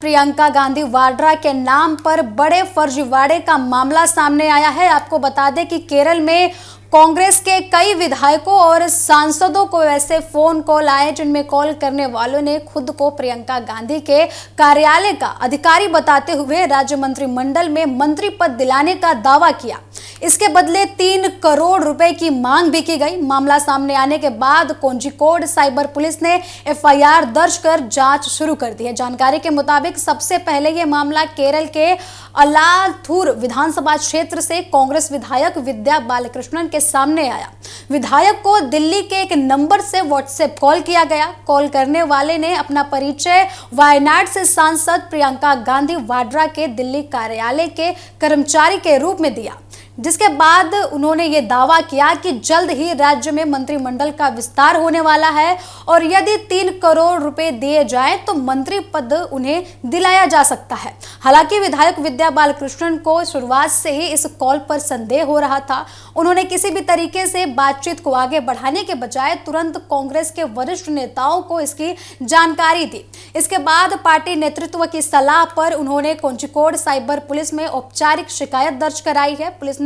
प्रियंका गांधी वाड्रा के नाम पर बड़े फर्जीवाड़े का मामला सामने आया है। आपको बता दें कि केरल में कांग्रेस के कई विधायकों और सांसदों को ऐसे फोन कॉल आए जिनमें कॉल करने वालों ने खुद को प्रियंका गांधी के कार्यालय का अधिकारी बताते हुए राज्य मंत्रिमंडल में मंत्री पद दिलाने का दावा किया। इसके बदले 3 करोड़ रुपए की मांग भी की गई। मामला सामने आने के बाद कोझिकोड साइबर पुलिस ने एफआईआर दर्ज कर जांच शुरू कर दी है। जानकारी के मुताबिक सबसे पहले यह मामला केरल के अलाथूर विधानसभा क्षेत्र से कांग्रेस विधायक विद्या बालकृष्णन के सामने आया। विधायक को दिल्ली के एक नंबर से व्हाट्सएप कॉल किया गया। कॉल करने वाले ने अपना परिचय वायनाड से सांसद प्रियंका गांधी वाड्रा के दिल्ली कार्यालय के कर्मचारी के रूप में दिया, जिसके बाद उन्होंने ये दावा किया कि जल्द ही राज्य में मंत्रिमंडल का विस्तार होने वाला है और यदि 3 करोड़ रुपए दिए जाएं तो मंत्री पद उन्हें दिलाया जा सकता है। हालांकि विधायक विद्या बालकृष्णन को शुरुआत से ही इस कॉल पर संदेह हो रहा था। उन्होंने किसी भी तरीके से बातचीत को आगे बढ़ाने के बजाय तुरंत कांग्रेस के वरिष्ठ नेताओं को इसकी जानकारी दी। इसके बाद पार्टी नेतृत्व की सलाह पर उन्होंने कोझिकोड साइबर पुलिस में औपचारिक शिकायत दर्ज कराई है। पुलिस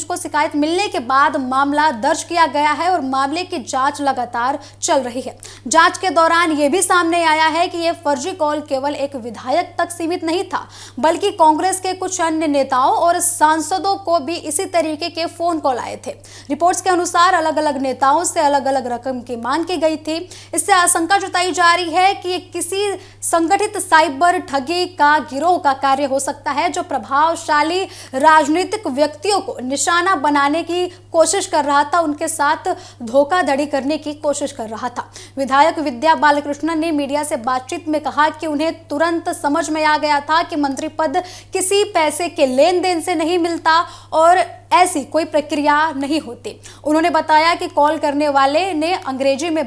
को शिकायत मिलने के बाद मामला दर्ज किया गया है और मामले की जांच लगातार चल रही है। जांच के दौरान यह भी सामने आया है कि यह फर्जी कॉल केवल एक विधायक तक सीमित नहीं था, बल्कि कांग्रेस के कुछ अन्य नेताओं और सांसदों को भी इसी तरीके के फोन कॉल आए थे। रिपोर्ट्स के अनुसार अलग अलग नेताओं से अलग अलग रकम की मांग की गई थी। इससे आशंका जताई जा रही है कि ये किसी संगठित साइबर ठगी का गिरोह का कार्य हो सकता है, जो प्रभावशाली राजनीतिक व्यक्तियों को निशाना बनाने की कोशिश कर रहा था, उनके साथ धोखाधड़ी करने की कोशिश कर रहा था। विधायक विद्या बालकृष्णन ने मीडिया से बातचीत में कहा कि उन्हें तुरंत समझ में आ गया था कि मंत्री पद किसी पैसे के लेन देन से नहीं मिलता और ऐसी कोई प्रक्रिया नहीं होती। उन्होंने बताया कि कॉल करने वाले ने अंग्रेजी में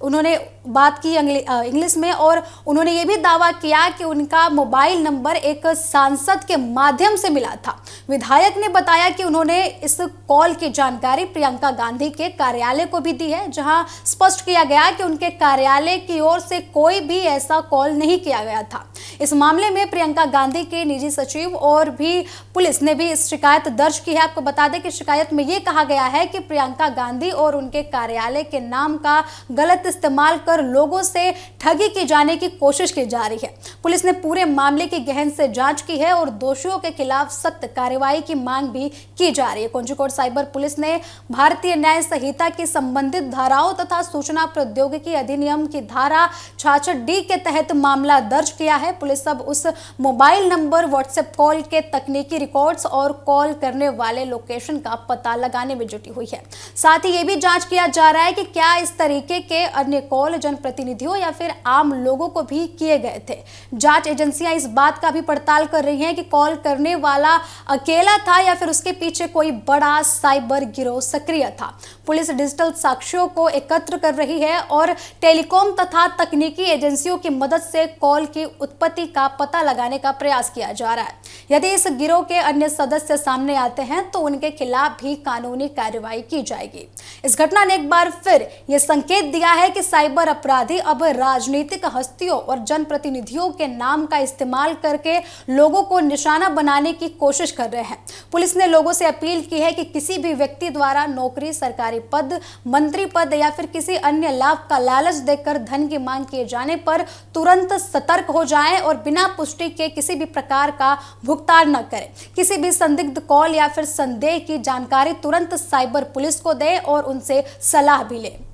उन्होंने बात की इंग्लिश में, और उन्होंने ये भी दावा किया कि उनका मोबाइल नंबर एक सांसद के माध्यम से मिला था। विधायक ने बताया कि उन्होंने इस कॉल की जानकारी प्रियंका गांधी के कार्यालय को भी दी है, जहां स्पष्ट किया गया कि उनके कार्यालय की ओर से कोई भी ऐसा कॉल नहीं किया गया था। इस मामले में प्रियंका गांधी के निजी सचिव और भी पुलिस ने भी इस शिकायत दर्ज की है। आपको बता दें कि शिकायत में यह कहा गया है कि प्रियंका गांधी और उनके कार्यालय के नाम का गलत इस्तेमाल कर लोगों से ठगी की जाने की कोशिश की जा रही है। पुलिस ने पूरे मामले की गहन से जांच की है और दोषियों के खिलाफ सख्त कार्रवाई की मांग भी की जा रही है। कोझिकोड साइबर पुलिस ने भारतीय न्याय संहिता की संबंधित धाराओं तथा सूचना प्रौद्योगिकी अधिनियम की धारा 66D के तहत मामला दर्ज किया है। पुलिस अब उस मोबाइल नंबर, व्हाट्सएप कॉल के तकनीकी रिकॉर्ड्स और कॉल करने वाले लोकेशन का पता लगाने में जुटी हुई है। साथ ही ये भी जांच किया जा रहा है कि क्या इस तरीके के अन्य कॉल जनप्रतिनिधियों या फिर आम लोगों को भी किए गए थे। जांच एजेंसियां इस बात का भी पड़ताल कर रही हैं कि कॉल करने वाला अकेला था या फिर उसके पीछे कोई बड़ा साइबर गिरोह सक्रिय था। पुलिस डिजिटल साक्ष्यों को एकत्र कर रही है और टेलीकॉम तथा तकनीकी एजेंसियों की मदद से कॉल की उत्पत्ति का पता लगाने का प्रयास किया जा रहा है। यदि इस गिरोह के अन्य सदस्य सामने आते हैं तो उनके खिलाफ भी कानूनी कार्रवाई की जाएगी। इस घटना ने एक बार फिर यह संकेत दिया है कि साइबर अपराधी अब राजनीतिक हस्तियों और जनप्रतिनिधियों के नाम का इस्तेमाल करके लोगों को निशाना बनाने की कोशिश कर रहे हैं। पुलिस ने लोगों से अपील की है कि किसी भी व्यक्ति द्वारा नौकरी, सरकारी पद, मंत्री पद या फिर किसी अन्य लाभ का लालच देकर धन की मांग किए जाने पर तुरंत सतर्क हो जाएं और बिना पुष्टि के किसी भी प्रकार का भुगतान न करें। किसी भी संदिग्ध कॉल या फिर संदेह की जानकारी तुरंत साइबर पुलिस को दें और उनसे सलाह भी लें।